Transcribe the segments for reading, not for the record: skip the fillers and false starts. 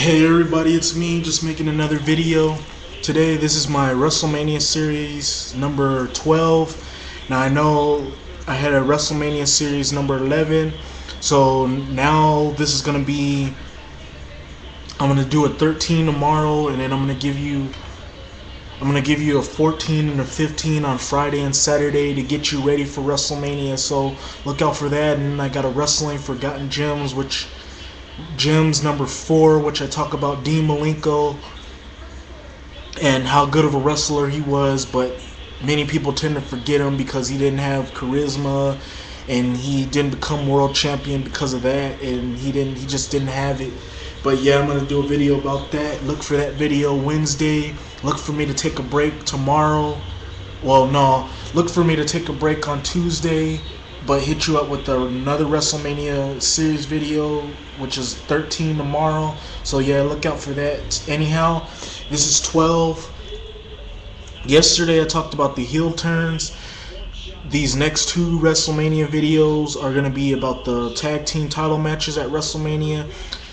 Hey everybody, it's me just making another video. Today this is my WrestleMania series number 12. Now I know I had a WrestleMania series number 11. So now this is going to be, I'm going to do a 13 tomorrow, and then I'm going to give you a 14 and a 15 on Friday and Saturday to get you ready for WrestleMania. So look out for that. And I got a Wrestling Forgotten Gems number 4, which I talk about Dean Malenko and how good of a wrestler he was, but many people tend to forget him because he didn't have charisma and he didn't become world champion because of that, and he just didn't have it. But yeah, I'm gonna do a video about that. Look for that video Wednesday. Look for me to take a break tomorrow. Well, no, look for me to take a break on Tuesday, but hit you up with another WrestleMania series video, which is 13 tomorrow. So yeah, look out for that. Anyhow, this is 12. Yesterday I talked about the heel turns. These next two WrestleMania videos are going to be about the tag team title matches at WrestleMania,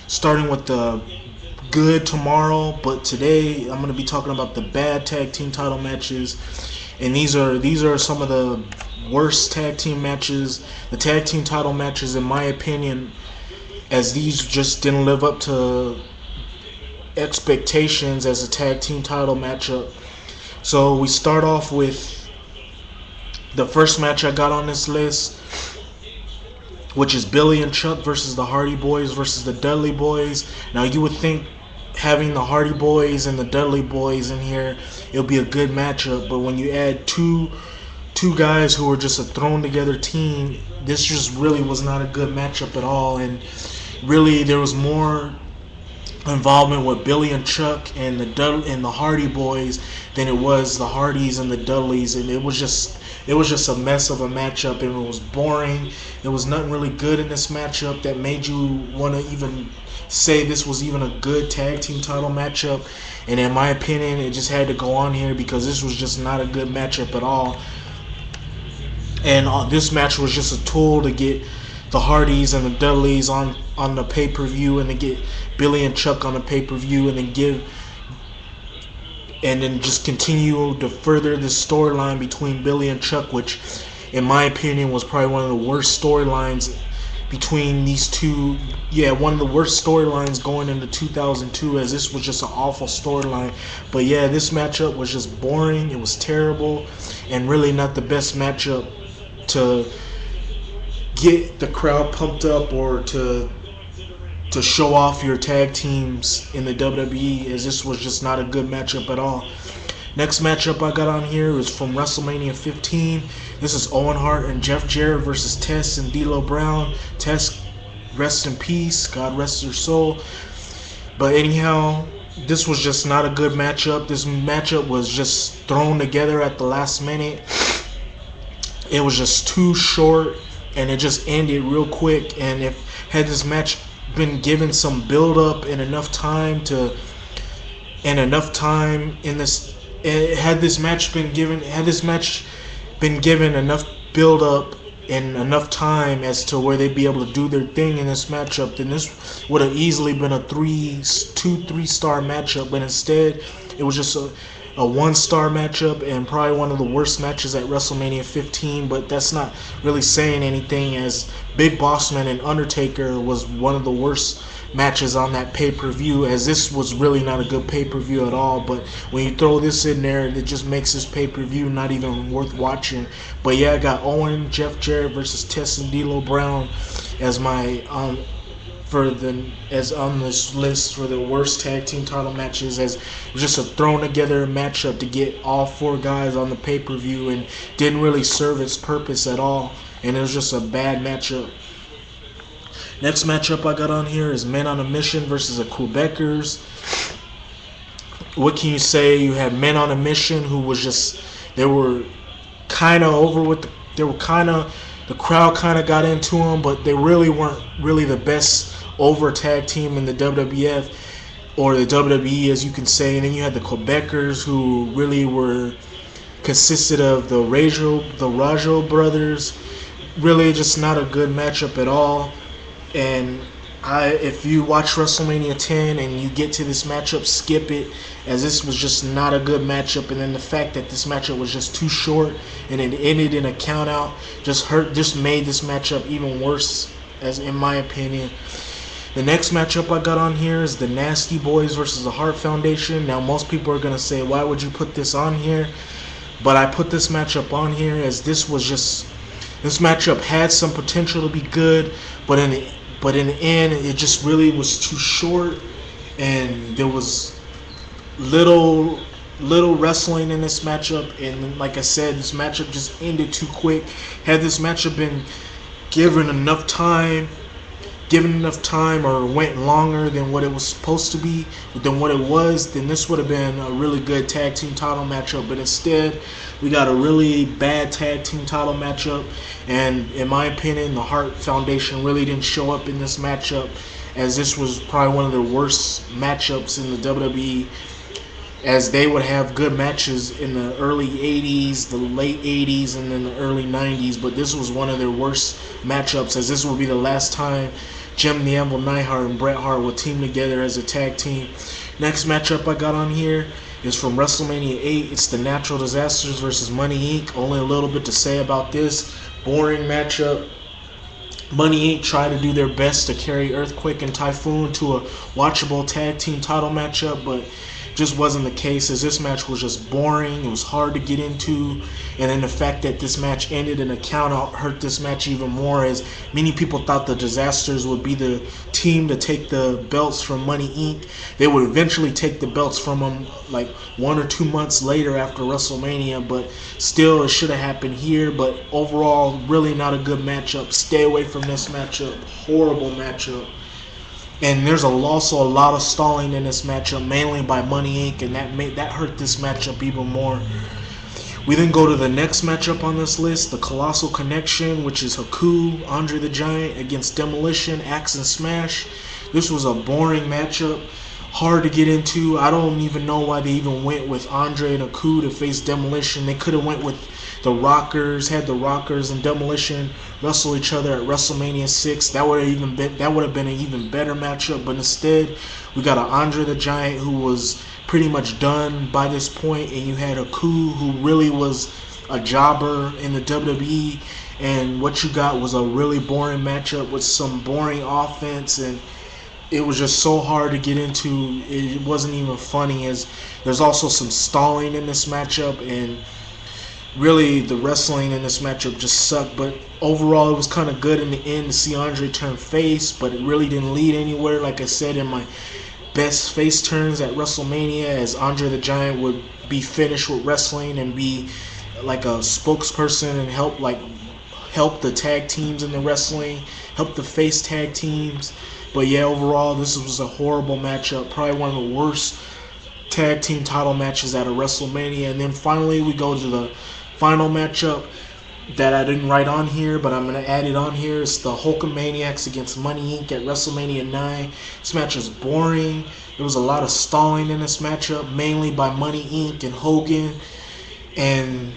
starting with the good tomorrow, but today I'm going to be talking about the bad tag team title matches. And these are some of the worst tag team matches, the tag team title matches, in my opinion, as these just didn't live up to expectations as a tag team title matchup. So we start off with the first match I got on this list, which is Billy and Chuck versus the Hardy Boys versus the Dudley Boys. Now you would think having the Hardy Boys and the Dudley Boys in here, it'll be a good matchup, but when you add two guys who are just a thrown together team, this just really was not a good matchup at all. And really there was more involvement with Billy and Chuck and the Hardy Boys than it was the Hardys and the Dudleys, and it was just a mess of a matchup, and it was boring. There was nothing really good in this matchup that made you want to even say this was even a good tag team title matchup. And in my opinion, it just had to go on here because this was just not a good matchup at all. And this match was just a tool to get the Hardys and the Dudleys on the pay-per-view, and to get Billy and Chuck on the pay-per-view, and then just continue to further this storyline between Billy and Chuck, which in my opinion was probably one of the worst storylines between these two. Yeah, one of the worst storylines going into 2002, as this was just an awful storyline. But yeah, this matchup was just boring. It was terrible, and really not the best matchup to get the crowd pumped up or to show off your tag teams in the WWE, as this was just not a good matchup at all. Next matchup I got on here is from WrestleMania 15. This is Owen Hart and Jeff Jarrett versus Tess and D'Lo Brown. Tess, rest in peace, God rest her soul. But anyhow, this was just not a good matchup. This matchup was just thrown together at the last minute. It was just too short, and it just ended real quick. And had this match been given some build up and enough time in this, had this match been given enough build up and enough time as to where they'd be able to do their thing in this matchup, then this would have easily been a 3-star matchup. But instead, it was just a 1-star matchup, and probably one of the worst matches at WrestleMania 15. But that's not really saying anything, as Big Boss Man and Undertaker was one of the worst matches on that pay-per-view, as this was really not a good pay-per-view at all. But when you throw this in there, it just makes this pay-per-view not even worth watching. But yeah, I got Owen, Jeff Jarrett versus Tess and D'Lo Brown as my as on this list for the worst tag team title matches, as just a thrown together matchup to get all 4 guys on the pay-per-view, and didn't really serve its purpose at all, and it was just a bad matchup. Next matchup I got on here is Men on a Mission versus the Quebecers. What can you say? You had Men on a Mission, who was just, they were kind of over with the crowd kind of got into them, but they really weren't really the best over tag team in the WWF or the WWE, as you can say. And then you had the Quebecers, who really consisted of the Rajo brothers. Really just not a good matchup at all. And If you watch WrestleMania 10 and you get to this matchup, skip it, as this was just not a good matchup. And then the fact that this matchup was just too short and it ended in a count out just made this matchup even worse, as in my opinion. The next matchup I got on here is the Nasty Boys versus the Hart Foundation. Now, most people are gonna say, why would you put this on here? But I put this matchup on here as this matchup had some potential to be good, but in the end, it just really was too short, and there was little wrestling in this matchup. And like I said, this matchup just ended too quick. Had this matchup been given enough time or went longer than what it was supposed to be, than what it was, then this would have been a really good tag team title matchup. But instead, we got a really bad tag team title matchup. And in my opinion, the Hart Foundation really didn't show up in this matchup, as this was probably one of the worst matchups in the WWE, as they would have good matches in the early 80s, the late 80s, and then the early 90s. But this was one of their worst matchups, as this will be the last time Jim the Anvil Neidhart and Bret Hart will team together as a tag team. Next matchup I got on here is from WrestleMania 8. It's the Natural Disasters versus Money Inc. Only a little bit to say about this. Boring matchup. Money Inc. tried to do their best to carry Earthquake and Typhoon to a watchable tag team title matchup, but just wasn't the case, as this match was just boring. It was hard to get into, and then the fact that this match ended in a count out hurt this match even more, as many people thought the Disasters would be the team to take the belts from Money Inc. They would eventually take the belts from them like 1 or 2 months later after WrestleMania, but still it should have happened here. But overall, really not a good matchup. Stay away from this matchup. Horrible matchup. And there's also a lot of stalling in this matchup, mainly by Money Inc., and that hurt this matchup even more. We then go to the next matchup on this list, the Colossal Connection, which is Haku, Andre the Giant against Demolition, Axe and Smash. This was a boring matchup, hard to get into. I don't even know why they even went with Andre and Haku to face Demolition. They could have went with the Rockers, had the Rockers and Demolition wrestle each other at WrestleMania 6. That would have been an even better matchup. But instead, we got an Andre the Giant who was pretty much done by this point, and you had Haku who really was a jobber in the WWE. And what you got was a really boring matchup with some boring offense, and it was just so hard to get into. It wasn't even funny, as there's also some stalling in this matchup, and really the wrestling in this matchup just sucked. But overall, it was kind of good in the end to see Andre turn face, but it really didn't lead anywhere. Like I said, in my best face turns at WrestleMania, as Andre the Giant would be finished with wrestling and be like a spokesperson and help the tag teams in the wrestling, help the face tag teams. But yeah, overall, this was a horrible matchup. Probably one of the worst tag team title matches at a WrestleMania. And then finally, we go to the final matchup that I didn't write on here, but I'm going to add it on here. It's the Hulkamaniacs against Money Inc. at WrestleMania 9. This match was boring. There was a lot of stalling in this matchup, mainly by Money Inc. and Hogan. And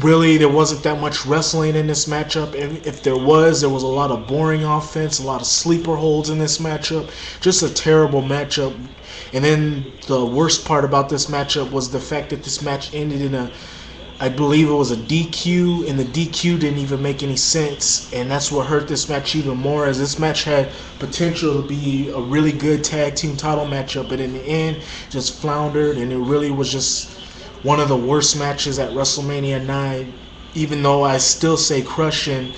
really, there wasn't that much wrestling in this matchup. If there was a lot of boring offense, a lot of sleeper holds in this matchup. Just a terrible matchup. And then the worst part about this matchup was the fact that this match ended in I believe it was a DQ, and the DQ didn't even make any sense, and that's what hurt this match even more, as this match had potential to be a really good tag team title matchup, but in the end, just floundered, and it really was just one of the worst matches at WrestleMania 9, even though I still say Crush and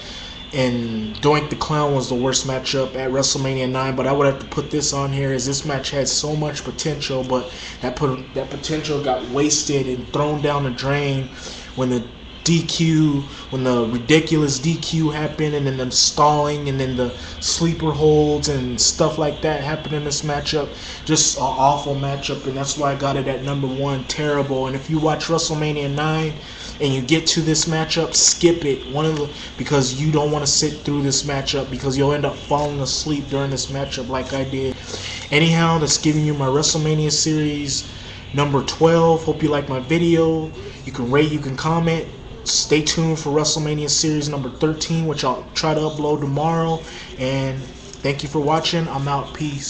Doink the Clown was the worst matchup at WrestleMania 9, but I would have to put this on here, as this match had so much potential, but that potential got wasted and thrown down the drain when the ridiculous DQ happened, and then the stalling, and then the sleeper holds and stuff like that happened in this matchup. Just an awful matchup, and that's why I got it at number 1. Terrible. And if you watch WrestleMania 9 and you get to this matchup, skip it. Because you don't want to sit through this matchup, because you'll end up falling asleep during this matchup like I did. Anyhow, that's giving you my WrestleMania series number 12. Hope you like my video. You can rate, you can comment. Stay tuned for WrestleMania series number 13, which I'll try to upload tomorrow. And Thank you for watching. I'm out. Peace.